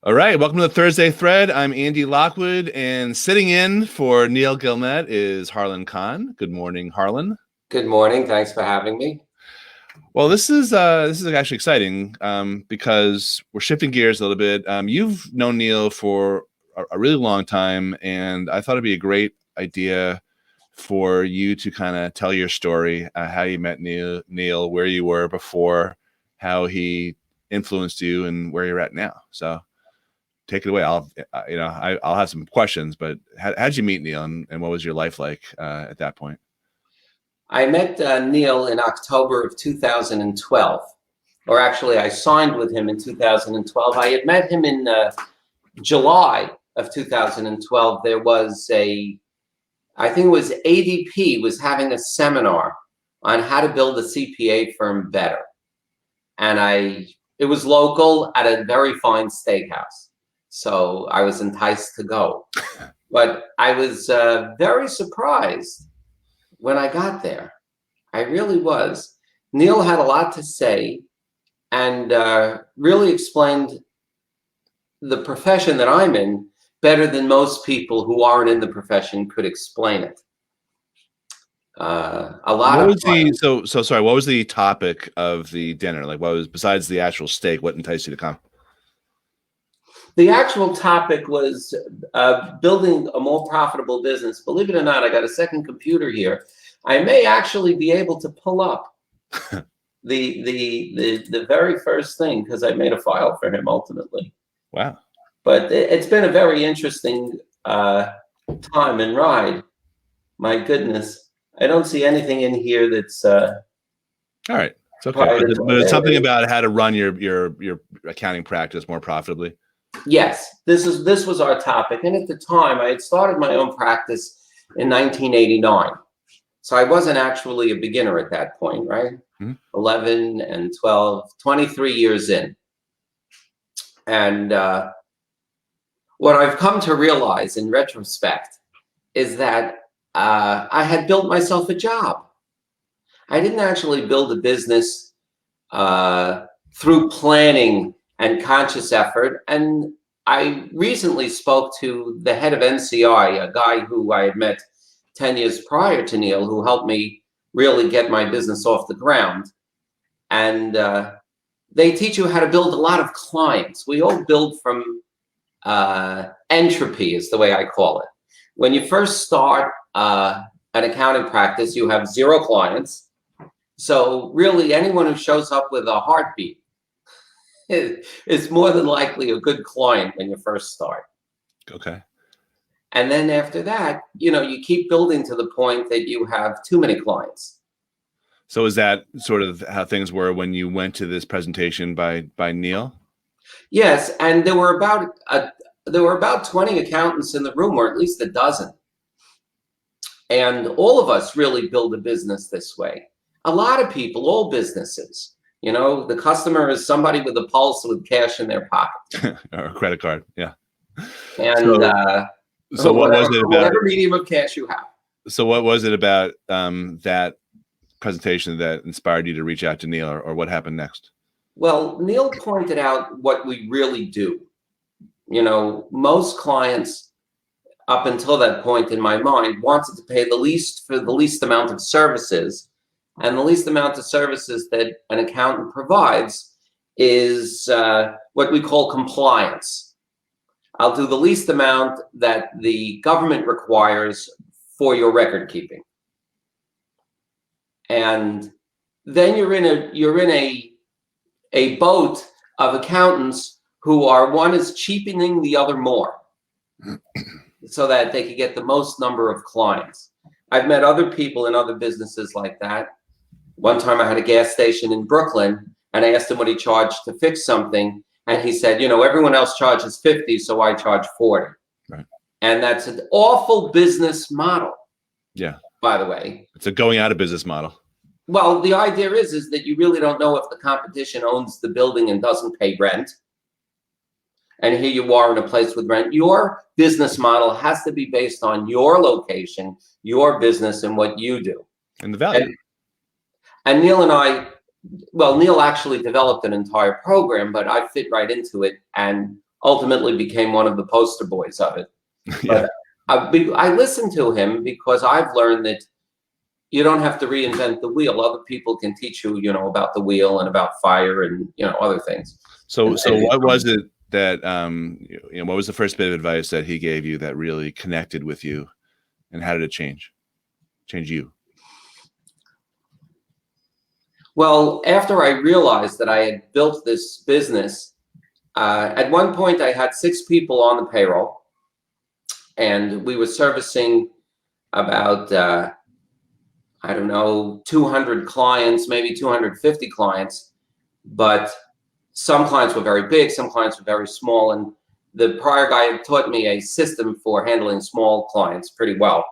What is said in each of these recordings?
All right, welcome to the Thursday Thread. I'm Andy Lockwood, and sitting in for Neil Gilmet is Harlan Khan. Good morning, Harlan. Good morning. Thanks for having me. Well, this is actually exciting because we're shifting gears a little bit. You've known Neil for a really long time, and I thought it'd be a great idea for you to kind of tell your story, how you met Neil, where you were before, how he influenced you, and where you're at now. So take it away. I'll have some questions, but how'd you meet Neil, and what was your life like at that point? I met Neil in October of 2012, or actually I signed with him in 2012. I had met him in July of 2012. There was I think it was ADP was having a seminar on how to build a CPA firm better. And it was local at a very fine steakhouse. So I was enticed to go. But I was very surprised when I got there. I really was. Neil had a lot to say and really explained the profession that I'm in better than most people who aren't in the profession could explain it. What was the topic of the dinner? Like, what was, besides the actual steak, what enticed you to come? The actual topic was building a more profitable business. Believe it or not, I got a second computer here. I may actually be able to pull up the very first thing because I made a file for him ultimately. Wow. But it's been a very interesting time and ride. My goodness. I don't see anything in here that's all right. It's okay. But it's something about how to run your accounting practice more profitably. Yes, this was our topic. And at the time, I had started my own practice in 1989. So I wasn't actually a beginner at that point, right? Mm-hmm. 11 and 12, 23 years in. And what I've come to realize in retrospect is that I had built myself a job. I didn't actually build a business through planning and conscious effort. And I recently spoke to the head of NCI, a guy who I had met 10 years prior to Neil, who helped me really get my business off the ground. And they teach you how to build a lot of clients. We all build from entropy is the way I call it. When you first start an accounting practice, you have 0 clients. So really anyone who shows up with a heartbeat is more than likely a good client when you first start. Okay. And then after that, you keep building to the point that you have too many clients. So is that sort of how things were when you went to this presentation by Neil? Yes, and there were about 20 accountants in the room, or at least a dozen. And all of us really build a business this way. A lot of people, all businesses. The customer is somebody with a pulse with cash in their pocket. Or a credit card, yeah. And so what was it about? Whatever medium of cash you have. So what was it about that presentation that inspired you to reach out to Neil, or what happened next? Well, Neil pointed out what we really do. Most clients, up until that point in my mind, wanted to pay the least for the least amount of services. And the least amount of services that an accountant provides is what we call compliance. I'll do the least amount that the government requires for your record keeping. And then you're in a boat of accountants who are, one is cheapening the other more so that they can get the most number of clients. I've met other people in other businesses like that. One time I had a gas station in Brooklyn and I asked him what he charged to fix something. And he said, everyone else charges 50, so I charge 40. Right. And that's an awful business model. Yeah. By the way. It's a going out of business model. Well, the idea is that you really don't know if the competition owns the building and doesn't pay rent. And here you are in a place with rent. Your business model has to be based on your location, your business, and what you do. And the value. And Neil and I, well, Neil actually developed an entire program, but I fit right into it. And ultimately became one of the poster boys of it. Yeah. But I listen to him because I've learned that you don't have to reinvent the wheel. Other people can teach you, about the wheel and about fire and, other things. So what was it that, what was the first bit of advice that he gave you that really connected with you, and how did it change you? Well, after I realized that I had built this business, at one point I had 6 people on the payroll, and we were servicing about, 200 clients, maybe 250 clients, but some clients were very big, some clients were very small, and the prior guy had taught me a system for handling small clients pretty well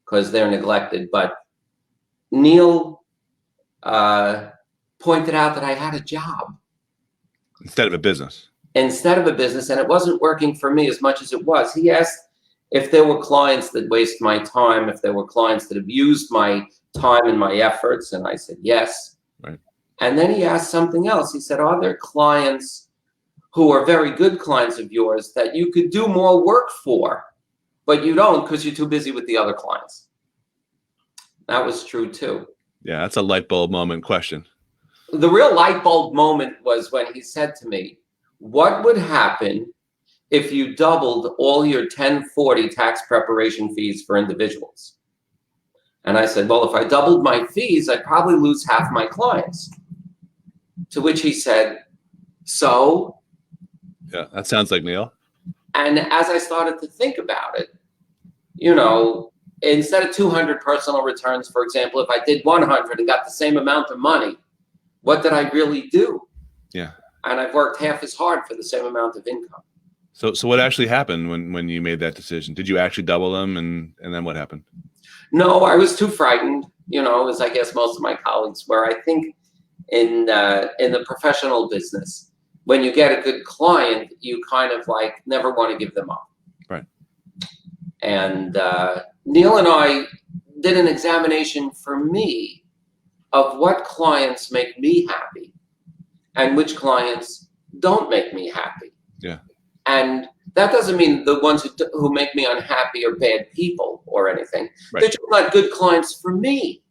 because they're neglected. But Neil pointed out that I had a job Instead of a business, and it wasn't working for me as much as it was. He asked if there were clients that waste my time, if there were clients that abused my time and my efforts, and I said yes. right? And then he asked something else. He said, are there clients who are very good clients of yours that you could do more work for, but you don't because you're too busy with the other clients? That was true too. Yeah, that's a light bulb moment question. The real light bulb moment was when he said to me, what would happen if you doubled all your 1040 tax preparation fees for individuals? And I said, well, if I doubled my fees, I'd probably lose half my clients. To which he said, so? Yeah, that sounds like Neil. And as I started to think about it, instead of 200 personal returns, for example, if I did 100 and got the same amount of money, what did I really do? Yeah. And I've worked half as hard for the same amount of income. So what actually happened when you made that decision? Did you actually double them, and then what happened? No, I was too frightened, as I guess most of my colleagues were. I think in the professional business, when you get a good client, you kind of like never want to give them up. Right. And Neil and I did an examination for me of what clients make me happy and which clients don't make me happy. Yeah. And that doesn't mean the ones who make me unhappy are bad people or anything. Right. They're just not good clients for me.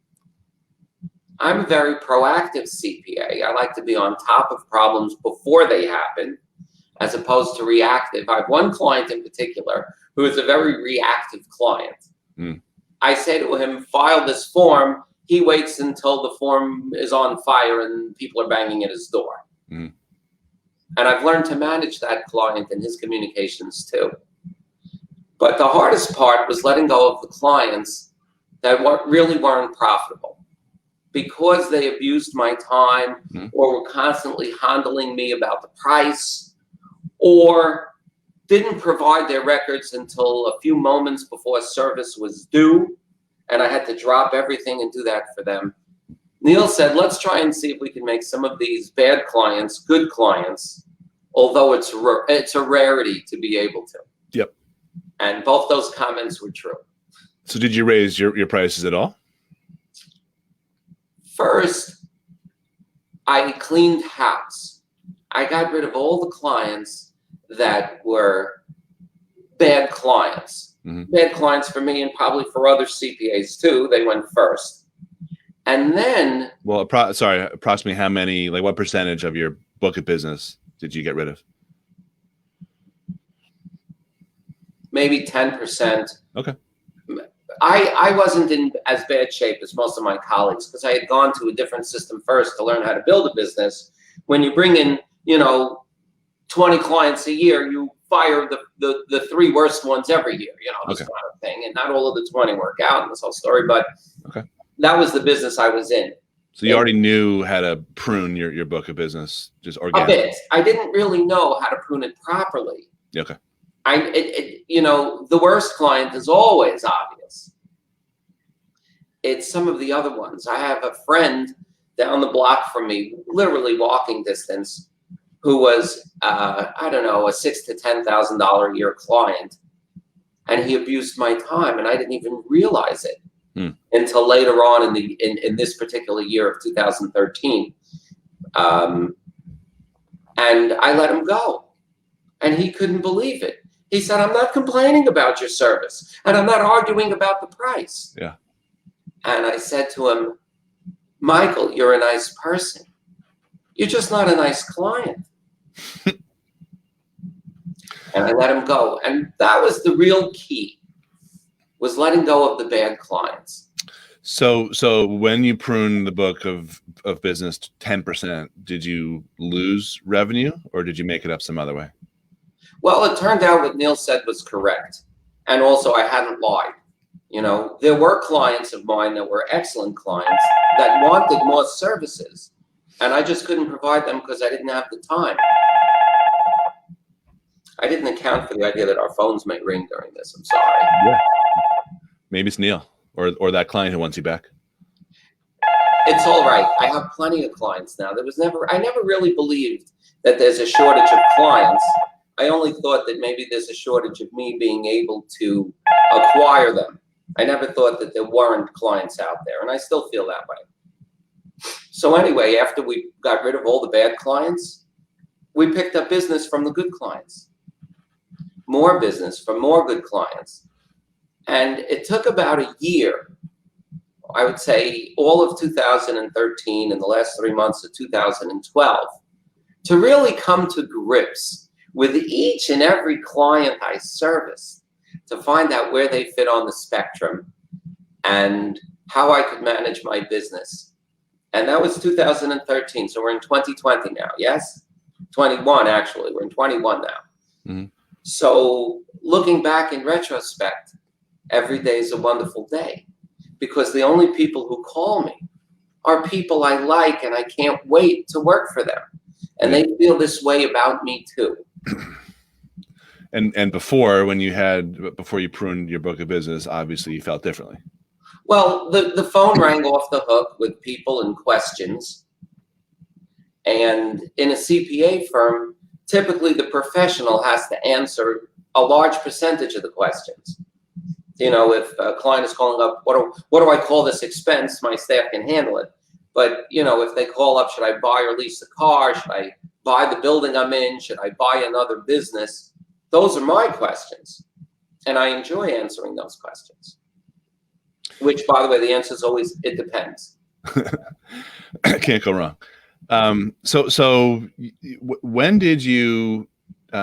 I'm a very proactive CPA. I like to be on top of problems before they happen, as opposed to reactive. I have one client in particular who is a very reactive client. Mm. I say to him, file this form. He waits until the form is on fire and people are banging at his door. Mm. And I've learned to manage that client and his communications too. But the hardest part was letting go of the clients that really weren't profitable because they abused my time or were constantly handling me about the price or didn't provide their records until a few moments before service was due. And I had to drop everything and do that for them. Neil said, let's try and see if we can make some of these bad clients good clients, although it's a rarity to be able to. Yep. And both those comments were true. So did you raise your prices at all? First, I cleaned house. I got rid of all the clients that were bad clients. Mm-hmm. Bad clients for me and probably for other CPAs too. They went first. And then, well, approximately how many, like what percentage of your book of business did you get rid of? Maybe 10%. Okay. I wasn't in as bad shape as most of my colleagues because I had gone to a different system first to learn how to build a business. When you bring in, 20 clients a year, you fire the 3 worst ones every year, this kind of thing. And not all of the 20 work out in this whole story, but okay. That was the business I was in. So you already knew how to prune your book of business, just organically. A bit. I didn't really know how to prune it properly. Okay. The worst client is always obvious. It's some of the other ones. I have a friend down the block from me, literally walking distance, who was, a $6,000 to $10,000 a year client, and he abused my time, and I didn't even realize it. Until later on in this particular year of 2013. And I let him go. And he couldn't believe it. He said, I'm not complaining about your service, and I'm not arguing about the price. Yeah. And I said to him, Michael, you're a nice person. You're just not a nice client. And I let him go. And that was the real key, was letting go of the bad clients. So when you pruned the book of business to 10%, did you lose revenue or did you make it up some other way? Well, it turned out what Neil said was correct. And also I hadn't lied. You know, there were clients of mine that were excellent clients that wanted more services. And I just couldn't provide them because I didn't have the time. I didn't account for the idea that our phones may ring during this. I'm sorry. Yeah. Maybe it's Neil or that client who wants you back. It's all right. I have plenty of clients now. I never really believed that there's a shortage of clients. I only thought that maybe there's a shortage of me being able to acquire them. I never thought that there weren't clients out there, and I still feel that way. So anyway, after we got rid of all the bad clients, we picked up business from the good clients. More business from more good clients. And it took about a year, I would say all of 2013 and the last 3 months of 2012, to really come to grips with each and every client I serviced, to find out where they fit on the spectrum and how I could manage my business. And that was 2013. So we're in 2020 now, yes? 21, actually. We're in 21 now. Mm-hmm. So looking back in retrospect, every day is a wonderful day, because the only people who call me are people I like and I can't wait to work for them. And they feel this way about me too. And before you pruned your book of business, obviously you felt differently. Well, the phone rang off the hook with people and questions. And in a CPA firm, typically the professional has to answer a large percentage of the questions. You know, if a client is calling up, what do I call this expense? My staff can handle it. But, you know, if they call up, should I buy or lease a car? Should I buy the building I'm in? Should I buy another business? Those are my questions. And I enjoy answering those questions. Which, by the way, the answer is always, it depends. Can't go wrong. So when did you, I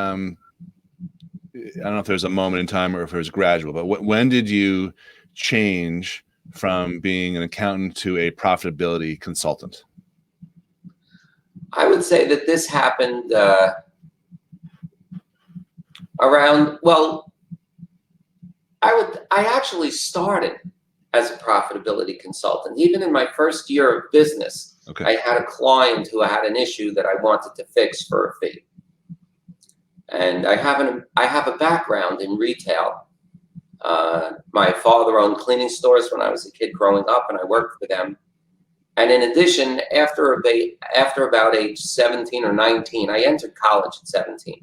don't know if there's a moment in time or if it was gradual, but when did you change from being an accountant to a profitability consultant? I would say that this happened around, well, I actually started as a profitability consultant. Even in my first year of business, okay, I had a client who had an issue that I wanted to fix for a fee. And I have a background in retail. My father owned cleaning stores when I was a kid growing up, and I worked for them. And in addition, after about age 17 or 19, I entered college at 17.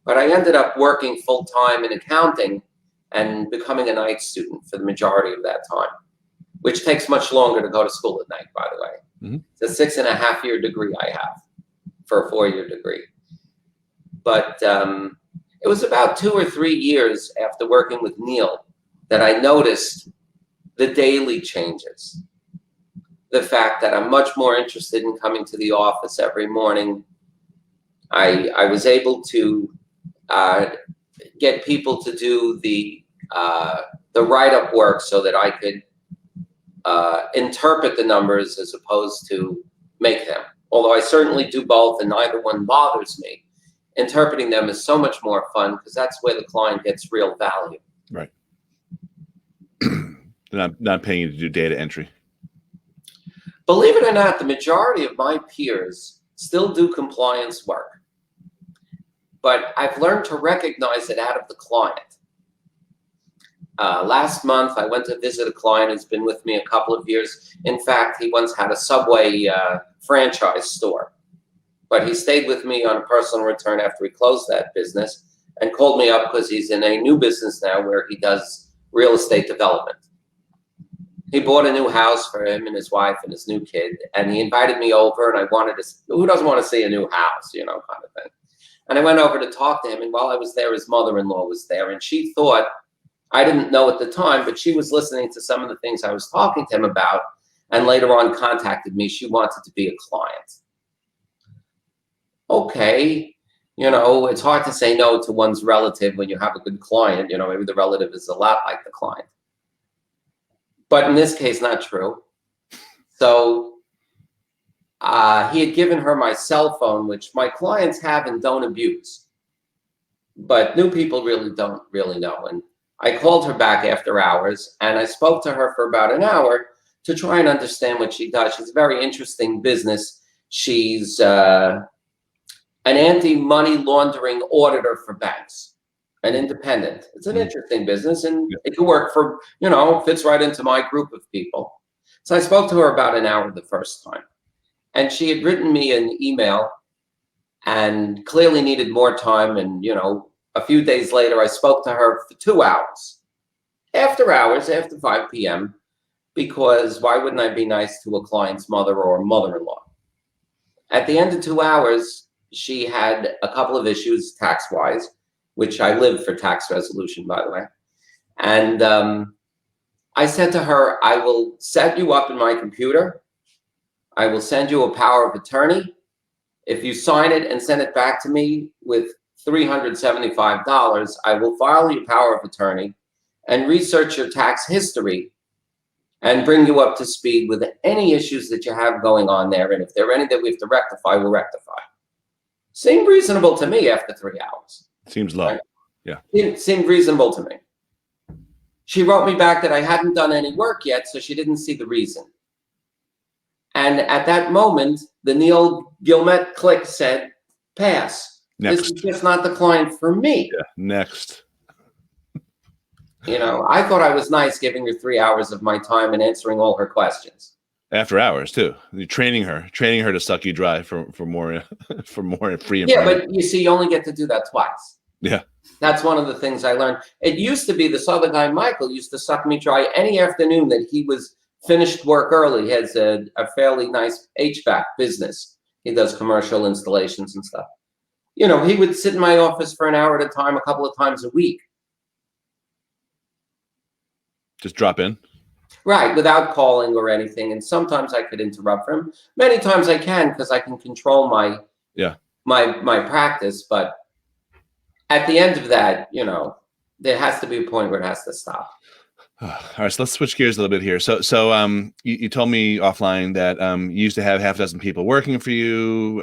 But I ended up working full-time in accounting and becoming a night student for the majority of that time, which takes much longer to go to school at night, by the way. Mm-hmm. It's a 6.5-year degree I have for a 4-year degree. But it was about 2 or 3 years after working with Neil that I noticed the daily changes. The fact that I'm much more interested in coming to the office every morning. I was able to get people to do the write-up work so that I could interpret the numbers as opposed to make them. Although I certainly do both, and neither one bothers me. Interpreting them is so much more fun because that's where the client gets real value. Right. They're not paying you to do data entry. Believe it or not, the majority of my peers still do compliance work. But I've learned to recognize it out of the client. Last month, I went to visit a client who's been with me a couple of years. In fact, he once had a Subway franchise store. But he stayed with me on a personal return after he closed that business and called me up because he's in a new business now where he does real estate development. He bought a new house for him and his wife and his new kid, and he invited me over, and I wanted to, who doesn't want to see a new house, you know, kind of thing. And I went over to talk to him. And while I was there, his mother-in-law was there. And she thought, I didn't know at the time, but she was listening to some of the things I was talking to him about. And later on contacted me. She wanted to be a client. Okay. It's hard to say no to one's relative when you have a good client. Maybe the relative is a lot like the client. But in this case, not true. So he had given her my cell phone, which my clients have and don't abuse. But new people don't really know. And I called her back after hours, and I spoke to her for about an hour to try and understand what she does. She's a very interesting business. She's an anti-money laundering auditor for banks, an independent. It's an interesting business, and it can work for, fits right into my group of people. So I spoke to her about an hour the first time. And she had written me an email and clearly needed more time. And, a few days later, I spoke to her for 2 hours, after 5 p.m., because why wouldn't I be nice to a client's mother or mother-in-law? At the end of 2 hours, she had a couple of issues tax-wise, which I live for tax resolution, by the way. And I said to her, I will set you up in my computer. I will send you a power of attorney. If you sign it and send it back to me with $375, I will file your power of attorney and research your tax history and bring you up to speed with any issues that you have going on there. And if there are any that we have to rectify, we'll rectify. Seemed reasonable to me after 3 hours. Seems low. Right? Yeah. It seemed reasonable to me. She wrote me back that I hadn't done any work yet, so she didn't see the reason. And at that moment, the Neil Gilmet click said, pass. Next. This is just not the client for me. Yeah. Next. I thought I was nice giving her 3 hours of my time and answering all her questions. After hours too. You're training her to suck you dry for more for more free. Yeah, but you see, you only get to do that twice. Yeah. That's one of the things I learned. It used to be this other guy, Michael, used to suck me dry any afternoon that he was finished work early. He has a fairly nice HVAC business. He does commercial installations and stuff. He would sit in my office for an hour at a time, a couple of times a week. Just drop in? Right, without calling or anything. And sometimes I could interrupt him. Many times I can, because I can control my practice. But at the end of that, there has to be a point where it has to stop. All right, so let's switch gears a little bit here. So you told me offline that you used to have half a dozen people working for you,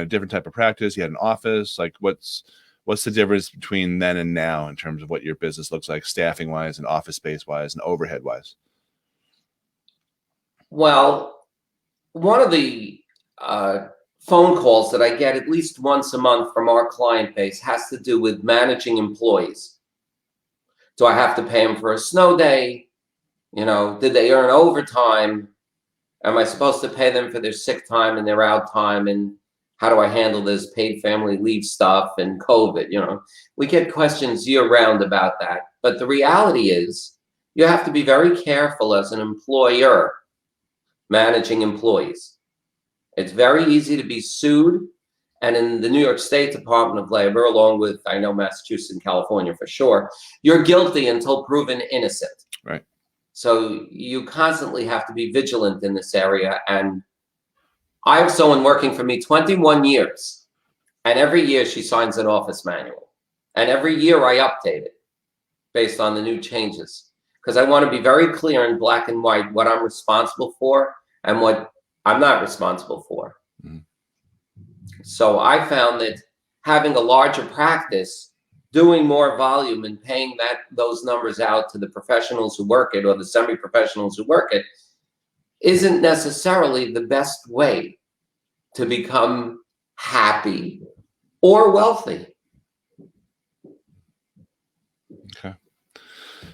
different type of practice. You had an office. Like, what's the difference between then and now in terms of what your business looks like, staffing wise and office space wise and overhead wise? Well, one of the phone calls that I get at least once a month from our client base has to do with managing employees. Do I have to pay them for a snow day? Did they earn overtime? Am I supposed to pay them for their sick time and their out time? And how do I handle this paid family leave stuff and COVID? We get questions year round about that. But the reality is you have to be very careful as an employer managing employees. It's very easy to be sued. And in the New York State Department of Labor, along with, I know, Massachusetts and California for sure, you're guilty until proven innocent. Right. So you constantly have to be vigilant in this area. And I have someone working for me 21 years. And every year she signs an office manual. And every year I update it based on the new changes. Because I want to be very clear in black and white what I'm responsible for and what I'm not responsible for. Mm-hmm. So I found that having a larger practice, doing more volume and paying those numbers out to the professionals who work it or the semi-professionals who work it isn't necessarily the best way to become happy or wealthy. Okay.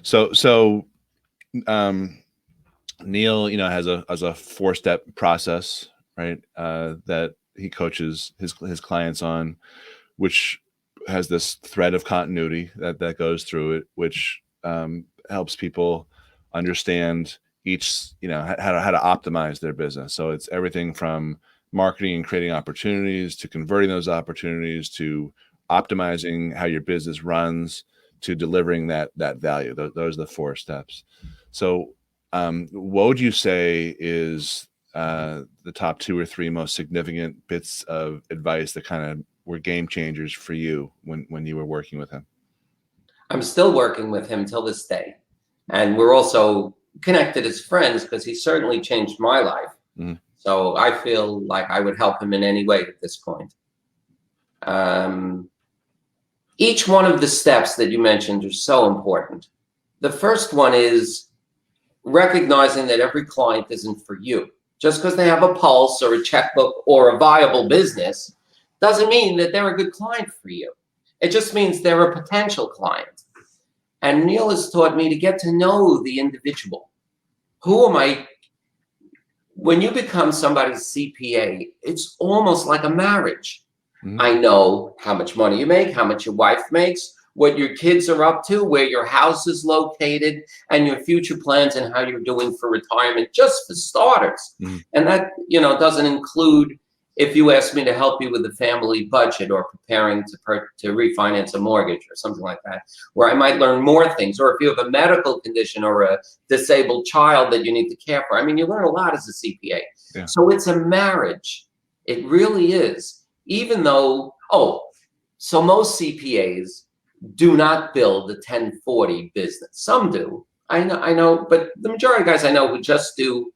So Neil, has a 4-step process, right? That he coaches his clients on, which has this thread of continuity that goes through it, which helps people understand each, how to optimize their business. So it's everything from marketing and creating opportunities, to converting those opportunities, to optimizing how your business runs, to delivering that value. Those are the 4 steps. So what would you say is the top 2 or 3 most significant bits of advice that kind of were game changers for you when you were working with him? I'm still working with him till this day. And we're also connected as friends because he certainly changed my life. Mm-hmm. So I feel like I would help him in any way at this point. Each one of the steps that you mentioned are so important. The first one is recognizing that every client isn't for you. Just because they have a pulse or a checkbook or a viable business doesn't mean that they're a good client for you. It just means they're a potential client. And Neil has taught me to get to know the individual. Who am I? When you become somebody's CPA, it's almost like a marriage. Mm-hmm. I know how much money you make, how much your wife makes, what your kids are up to, where your house is located, and your future plans and how you're doing for retirement, just for starters. Mm-hmm. And that, doesn't include if you ask me to help you with the family budget or preparing to refinance a mortgage or something like that, where I might learn more things, or if you have a medical condition or a disabled child that you need to care for. I mean, you learn a lot as a CPA. Yeah. So it's a marriage. It really is. Even though, so most CPAs do not build a 1040 business. Some do. I know, but the majority of guys I know who just do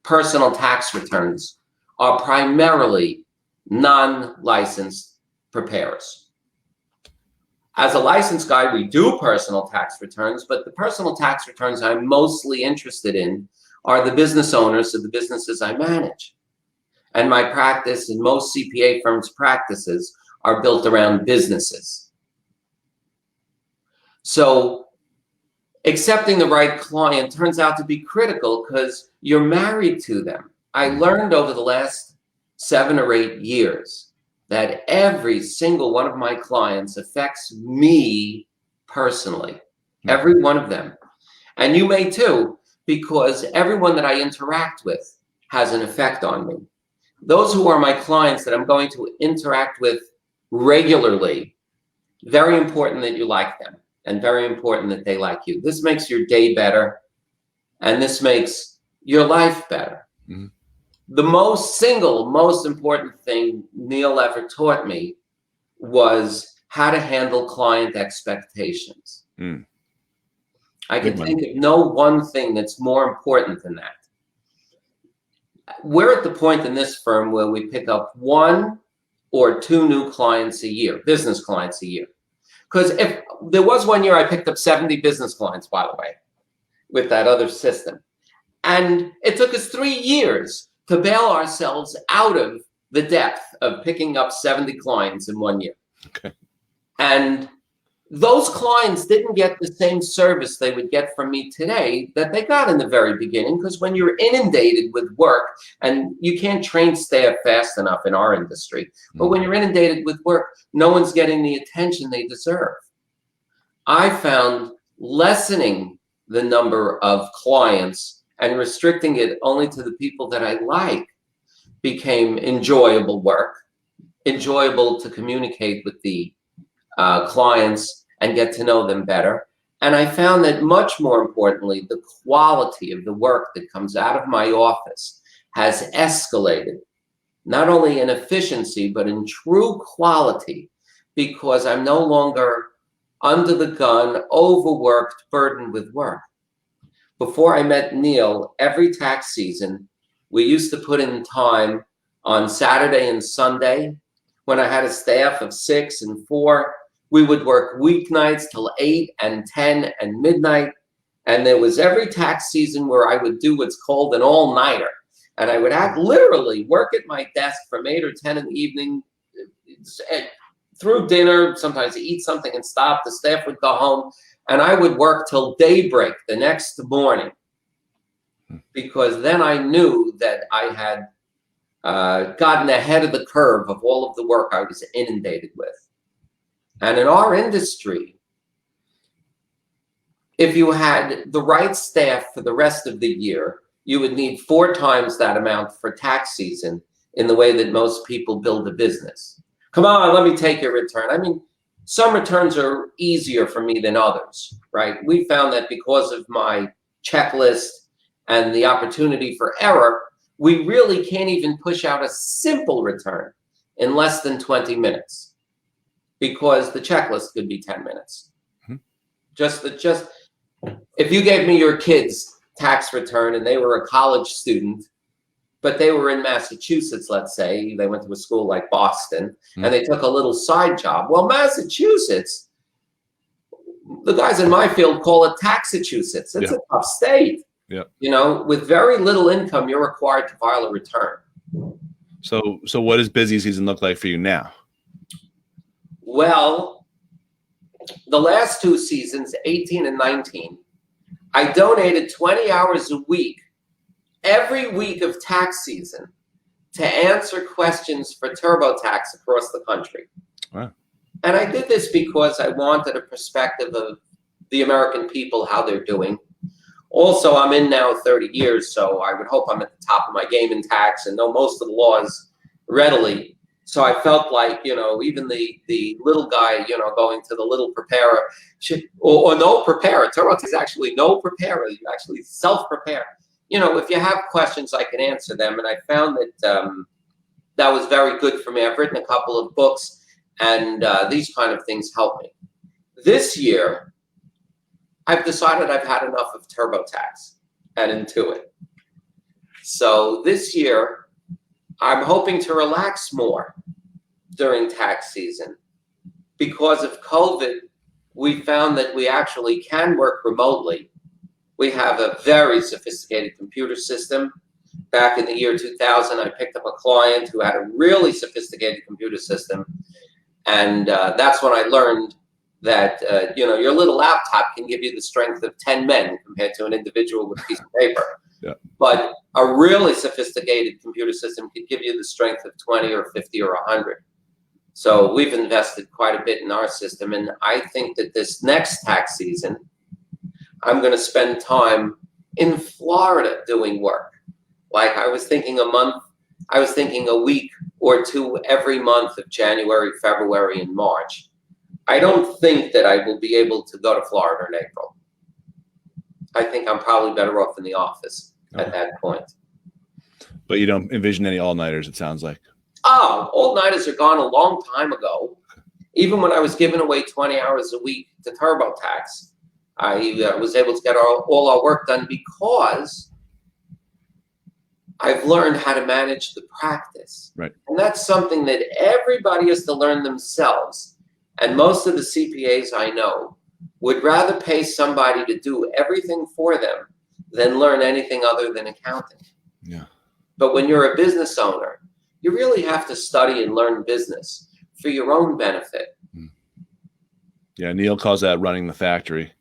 personal tax returns are primarily non-licensed preparers. As a licensed guy, we do personal tax returns, but the personal tax returns I'm mostly interested in are the business owners of the businesses I manage. And my practice and most CPA firms' practices are built around businesses. So accepting the right client turns out to be critical because you're married to them. I learned over the last 7 or 8 years that every single one of my clients affects me personally, every one of them. And you may too, because everyone that I interact with has an effect on me. Those who are my clients that I'm going to interact with regularly, very important that you like them and very important that they like you. This makes your day better and this makes your life better. Mm-hmm. The most important thing Neil ever taught me was how to handle client expectations. Mm. I can think of no one thing that's more important than that. We're at the point in this firm where we pick up 1 or 2 new clients a year, business clients a year. Because if there was one year I picked up 70 business clients, by the way, with that other system. And it took us 3 years to bail ourselves out of the depth of picking up 70 clients in 1 year. Okay. And those clients didn't get the same service they would get from me today that they got in the very beginning, because when you're inundated with work, and you can't train staff fast enough in our industry, but when you're inundated with work, no one's getting the attention they deserve. I found lessening the number of clients and restricting it only to the people that I like became enjoyable work, enjoyable to communicate with the clients and get to know them better. And I found that much more importantly, the quality of the work that comes out of my office has escalated, not only in efficiency, but in true quality, because I'm no longer under the gun, overworked, burdened with work. Before I met Neil, every tax season, we used to put in time on Saturday and Sunday. When I had a staff of 6 and 4, we would work weeknights till 8 and 10 and midnight. And there was every tax season where I would do what's called an all-nighter. And I would literally work at my desk from 8 or 10 in the evening through dinner, sometimes eat something and stop. The staff would go home. And I would work till daybreak the next morning, because then I knew that I had gotten ahead of the curve of all of the work I was inundated with. And in our industry, if you had the right staff for the rest of the year, you would need 4 times that amount for tax season in the way that most people build a business. Come on, let me take your return. I mean, some returns are easier for me than others, right? We found that because of my checklist and the opportunity for error, we really can't even push out a simple return in less than 20 minutes because the checklist could be 10 minutes. Mm-hmm. Just if you gave me your kid's tax return and they were a college student, but they were in Massachusetts, let's say, they went to a school like Boston, and they took a little side job. Well, Massachusetts, the guys in my field call it Taxachusetts. It's a tough state. Yeah. You know, with very little income, you're required to file a return. So what does busy season look like for you now? Well, the last 2 seasons, 18 and 19, I donated 20 hours a week every week of tax season to answer questions for TurboTax across the country. Wow. And I did this because I wanted a perspective of the American people, how they're doing. Also, I'm in now 30 years, so I would hope I'm at the top of my game in tax and know most of the laws readily. So I felt like, you know, even the little guy, you know, going to the little preparer, or no preparer. TurboTax is actually no preparer. You actually self-prepare. You know, if you have questions, I can answer them. And I found that that was very good for me. I've written a couple of books, and these kind of things help me. This year, I've decided I've had enough of TurboTax and Intuit. So this year, I'm hoping to relax more during tax season. Because of COVID, we found that we actually can work remotely. We have a very sophisticated computer system. Back in the year 2000, I picked up a client who had a really sophisticated computer system. And that's when I learned that, you know, your little laptop can give you the strength of 10 men compared to an individual with a piece of paper. Yeah. But a really sophisticated computer system could give you the strength of 20 or 50 or 100. So we've invested quite a bit in our system. And I think that this next tax season, I'm going to spend time in Florida doing work. Like I was thinking a week or two every month of January, February, and March. I don't think that I will be able to go to Florida in April. I think I'm probably better off in the office at that point. But you don't envision any all-nighters, it sounds like. Oh, all-nighters are gone a long time ago. Even when I was giving away 20 hours a week to TurboTax, I was able to get all our work done because I've learned how to manage the practice. Right. And that's something that everybody has to learn themselves. And most of the CPAs I know would rather pay somebody to do everything for them than learn anything other than accounting. Yeah. But when you're a business owner, you really have to study and learn business for your own benefit. Yeah, Neil calls that running the factory.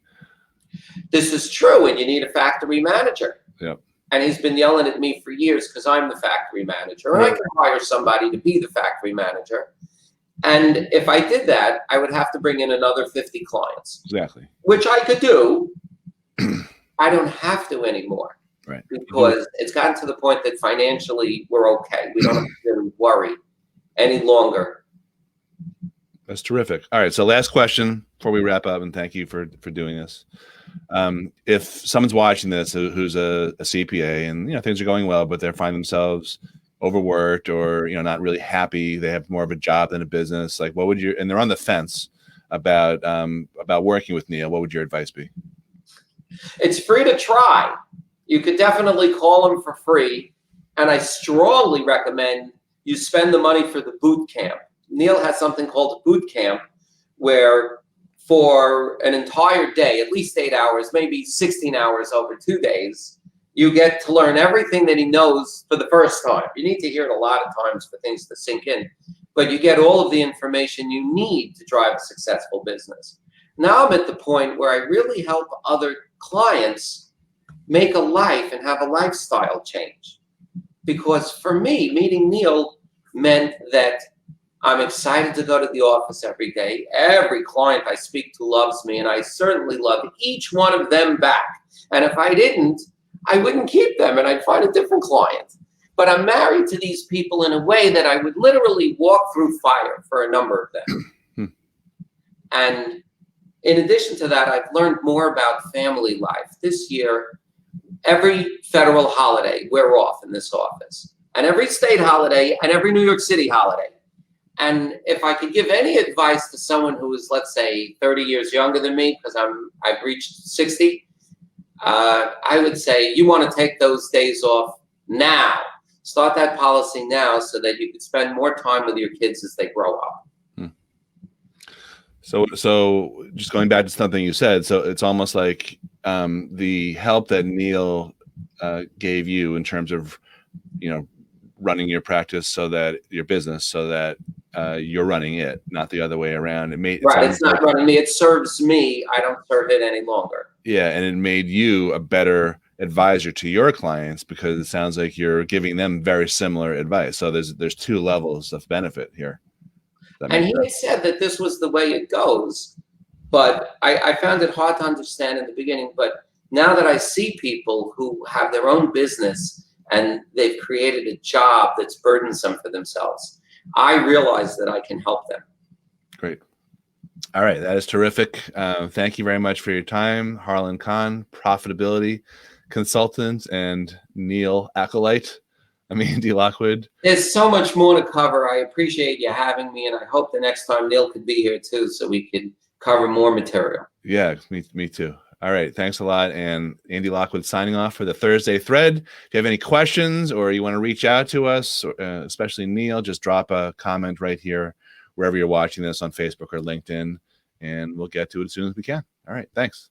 This is true, and you need a factory manager. Yep. And he's been yelling at me for years because I'm the factory manager. And I can hire somebody to be the factory manager. And if I did that, I would have to bring in another 50 clients. Exactly. Which I could do. I don't have to anymore. Right. Because it's gotten to the point that financially we're okay. We don't have to really worry any longer. That's terrific. All right. So last question before we wrap up, and thank you for doing this. If someone's watching this who's a CPA and, you know, things are going well, but they find themselves overworked or, you know, not really happy, they have more of a job than a business, like what would and they're on the fence about working with Neil, what would your advice be? It's free to try. You could definitely call him for free. And I strongly recommend you spend the money for the boot camp. Neil has something called a boot camp where for an entire day, at least 8 hours, maybe 16 hours over 2 days, you get to learn everything that he knows for the first time. You need to hear it a lot of times for things to sink in, but you get all of the information you need to drive a successful business. Now I'm at the point where I really help other clients make a life and have a lifestyle change. Because for me, meeting Neil meant that I'm excited to go to the office every day. Every client I speak to loves me, and I certainly love each one of them back. And if I didn't, I wouldn't keep them, and I'd find a different client. But I'm married to these people in a way that I would literally walk through fire for a number of them. And in addition to that, I've learned more about family life. This year, every federal holiday, we're off in this office. And every state holiday and every New York City holiday. And if I could give any advice to someone who is, let's say, 30 years younger than me, because I've reached 60, I would say you want to take those days off now. Start that policy now so that you could spend more time with your kids as they grow up. So just going back to something you said, so it's almost like the help that Neil gave you in terms of, running your practice so that your business, so that you're running it, not the other way around. It's not running me. It serves me. I don't serve it any longer. Yeah, and it made you a better advisor to your clients because it sounds like you're giving them very similar advice. So there's two levels of benefit here. And he had said that this was the way it goes, but I found it hard to understand in the beginning. But now that I see people who have their own business and they've created a job that's burdensome for themselves, I realize that I can help them. Great. All right. That is terrific. Thank you very much for your time. Harlan Khan, profitability consultant, and Neil Acolyte. I'm Andy Lockwood. There's so much more to cover. I appreciate you having me, and I hope the next time Neil could be here too, so we could cover more material. Yeah, me too. All right, thanks a lot. And Andy Lockwood signing off for the Thursday Thread. If you have any questions or you want to reach out to us, especially Neil, just drop a comment right here, wherever you're watching this on Facebook or LinkedIn, and we'll get to it as soon as we can. All right, thanks.